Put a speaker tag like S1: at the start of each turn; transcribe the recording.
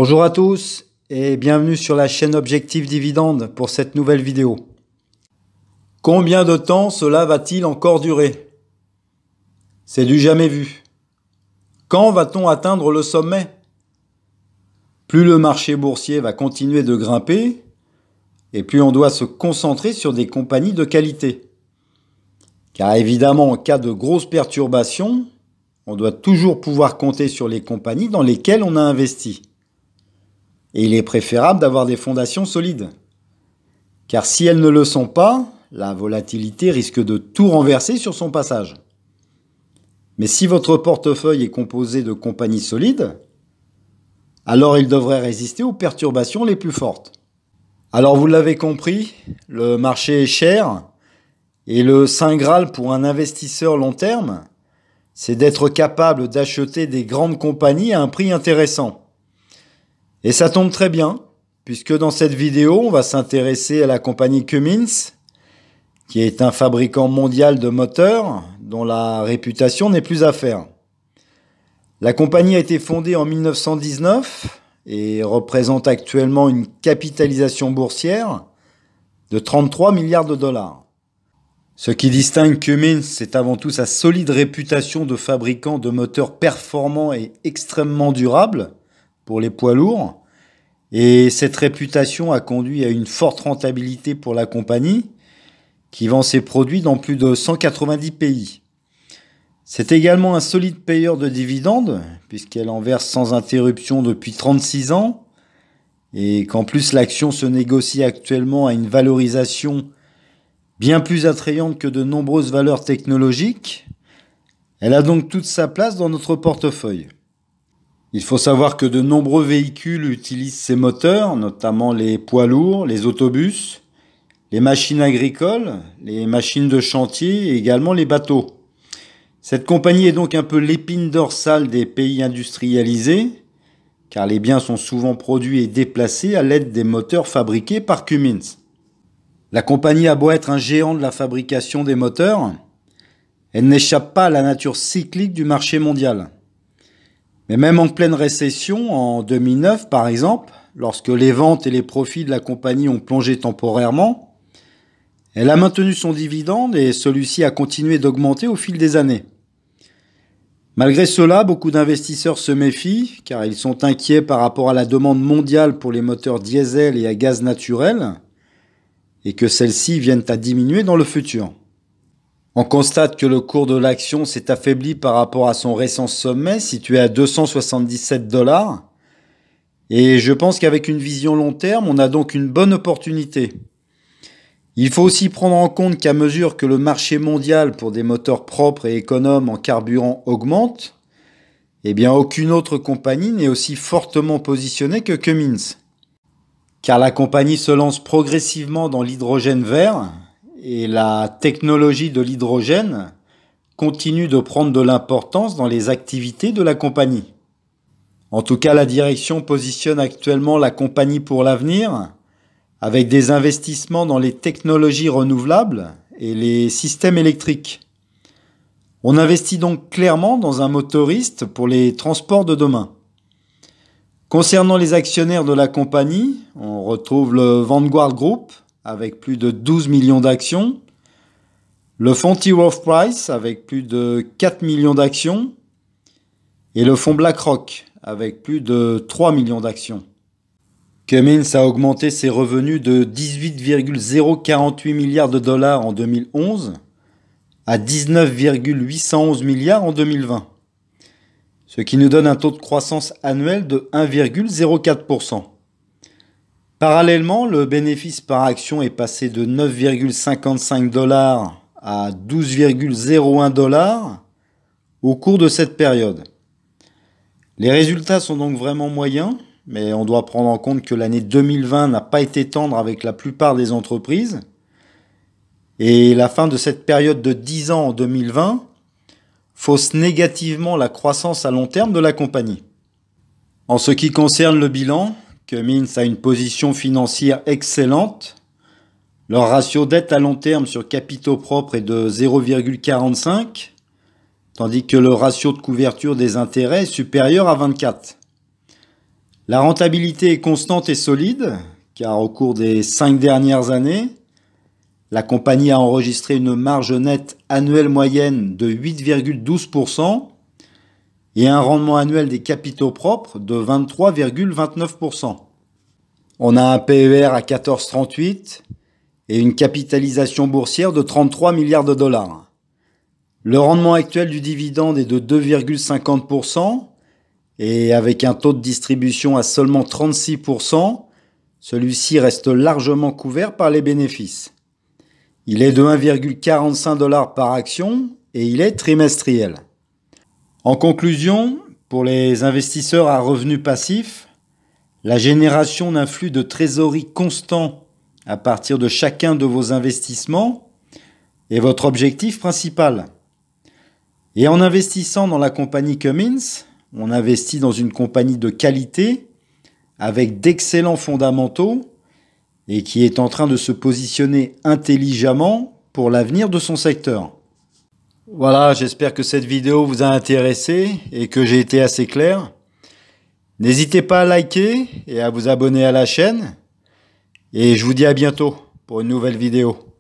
S1: Bonjour à tous et bienvenue sur la chaîne Objectif Dividende pour cette nouvelle vidéo. Combien de temps cela va-t-il encore durer? C'est du jamais vu. Quand va-t-on atteindre le sommet? Plus le marché boursier va continuer de grimper et plus on doit se concentrer sur des compagnies de qualité. Car évidemment, en cas de grosses perturbations, on doit toujours pouvoir compter sur les compagnies dans lesquelles on a investi. Et il est préférable d'avoir des fondations solides. Car si elles ne le sont pas, la volatilité risque de tout renverser sur son passage. Mais si votre portefeuille est composé de compagnies solides, alors il devrait résister aux perturbations les plus fortes. Alors vous l'avez compris, le marché est cher et le saint graal pour un investisseur long terme, c'est d'être capable d'acheter des grandes compagnies à un prix intéressant. Et ça tombe très bien, puisque dans cette vidéo, on va s'intéresser à la compagnie Cummins, qui est un fabricant mondial de moteurs, dont la réputation n'est plus à faire. La compagnie a été fondée en 1919 et représente actuellement une capitalisation boursière de 33 milliards de dollars. Ce qui distingue Cummins, c'est avant tout sa solide réputation de fabricant de moteurs performants et extrêmement durables pour les poids lourds. Et cette réputation a conduit à une forte rentabilité pour la compagnie, qui vend ses produits dans plus de 190 pays. C'est également un solide payeur de dividendes, puisqu'elle en verse sans interruption depuis 36 ans, et qu'en plus l'action se négocie actuellement à une valorisation bien plus attrayante que de nombreuses valeurs technologiques. Elle a donc toute sa place dans notre portefeuille. Il faut savoir que de nombreux véhicules utilisent ces moteurs, notamment les poids lourds, les autobus, les machines agricoles, les machines de chantier et également les bateaux. Cette compagnie est donc un peu l'épine dorsale des pays industrialisés, car les biens sont souvent produits et déplacés à l'aide des moteurs fabriqués par Cummins. La compagnie a beau être un géant de la fabrication des moteurs, elle n'échappe pas à la nature cyclique du marché mondial. Mais même en pleine récession, en 2009 par exemple, lorsque les ventes et les profits de la compagnie ont plongé temporairement, elle a maintenu son dividende et celui-ci a continué d'augmenter au fil des années. Malgré cela, beaucoup d'investisseurs se méfient car ils sont inquiets par rapport à la demande mondiale pour les moteurs diesel et à gaz naturel et que celles-ci viennent à diminuer dans le futur. On constate que le cours de l'action s'est affaibli par rapport à son récent sommet situé à 277 $. Et je pense qu'avec une vision long terme, on a donc une bonne opportunité. Il faut aussi prendre en compte qu'à mesure que le marché mondial pour des moteurs propres et économes en carburant augmente, eh bien aucune autre compagnie n'est aussi fortement positionnée que Cummins. Car la compagnie se lance progressivement dans l'hydrogène vert, et la technologie de l'hydrogène continue de prendre de l'importance dans les activités de la compagnie. En tout cas, la direction positionne actuellement la compagnie pour l'avenir avec des investissements dans les technologies renouvelables et les systèmes électriques. On investit donc clairement dans un motoriste pour les transports de demain. Concernant les actionnaires de la compagnie, on retrouve le Vanguard Group, avec plus de 12 millions d'actions, le fonds T. Rowe Price avec plus de 4 millions d'actions et le fonds BlackRock avec plus de 3 millions d'actions. Cummins a augmenté ses revenus de 18,048 milliards de dollars en 2011 à 19,811 milliards en 2020, ce qui nous donne un taux de croissance annuel de 1,04%. Parallèlement, le bénéfice par action est passé de 9,55 $ à 12,01 $ au cours de cette période. Les résultats sont donc vraiment moyens, mais on doit prendre en compte que l'année 2020 n'a pas été tendre avec la plupart des entreprises. Et la fin de cette période de 10 ans en 2020 fausse négativement la croissance à long terme de la compagnie. En ce qui concerne le bilan, Cummins a une position financière excellente. Leur ratio dette à long terme sur capitaux propres est de 0,45, tandis que le ratio de couverture des intérêts est supérieur à 24. La rentabilité est constante et solide, car au cours des 5 dernières années, la compagnie a enregistré une marge nette annuelle moyenne de 8,12% et un rendement annuel des capitaux propres de 23,29%. On a un PER à 14,38 et une capitalisation boursière de 33 milliards de dollars. Le rendement actuel du dividende est de 2,50% et avec un taux de distribution à seulement 36%, celui-ci reste largement couvert par les bénéfices. Il est de 1,45 $ par action et il est trimestriel. En conclusion, pour les investisseurs à revenus passifs, la génération d'un flux de trésorerie constant à partir de chacun de vos investissements est votre objectif principal. Et en investissant dans la compagnie Cummins, on investit dans une compagnie de qualité avec d'excellents fondamentaux et qui est en train de se positionner intelligemment pour l'avenir de son secteur. Voilà, j'espère que cette vidéo vous a intéressé et que j'ai été assez clair. N'hésitez pas à liker et à vous abonner à la chaîne. Et je vous dis à bientôt pour une nouvelle vidéo.